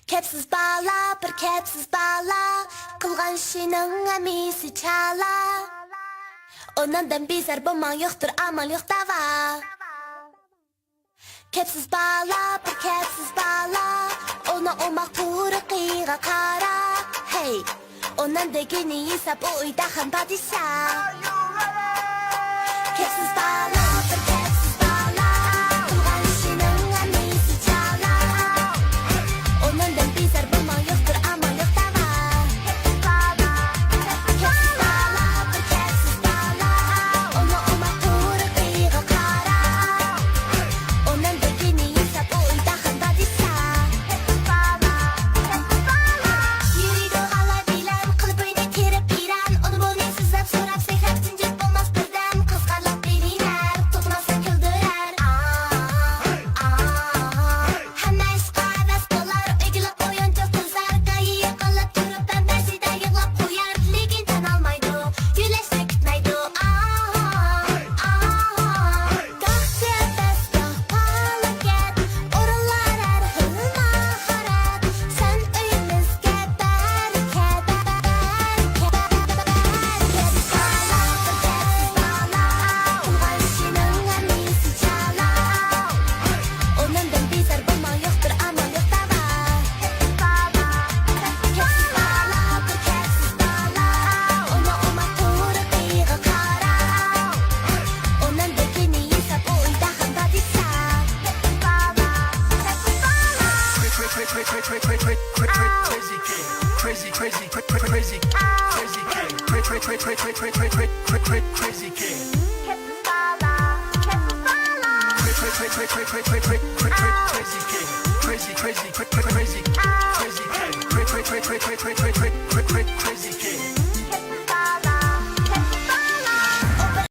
Kepsiz bağla, bir kepsiz bağla. Kılgan işinin emisi çala. Ondan bizler bulman yoktur, aman yok dava. Kepsiz bağla, bir kepsiz bağla. Ona o makburu kıyığa kara. Hey, ondan degini ise bu uydahan padişa. Kepsiz bağla, bir kepsiz bağla. Kılgan işinin emisi çala. Ondan bizler bulman yoktur, aman yok dava. Kepsiz bağla, bir kepsiz bağla. Ona o makburu kıyığa kara. Ondan degini ise bu uydahan padişa. Yürüydü halay bilen, kılıp oyuna kirip giren. Onu bunu sızlap sorap sekrap zincir bulmaz birden. Kızgarlık beyniler, tutmasa küldürer. Hemen işga heves dolar, ögülüp oyuncu kızlar. Gayı yakalıp durup ben bezide yığılıp koyar. Liginden almaydı, güleşme gitmeydi. Gah serbest, gah palaket. Oralar her hırma haret. Sen öyümüzge bereket. Kepsiz bağla, kılgan işinin emisi çala. Ondan bizler bulman yoktur, aman yok dava. Kepsiz bağla, bir kepsiz bağla. Ona o makburu kıyığa kara. Ondan degini ise bu uydahan padişa. Kepsiz bağla, kepsiz bağla. Crazy king, crazy king, crazy king, crazy king. Kepsiz bağla, kepsiz bağla. Crazy king, crazy king,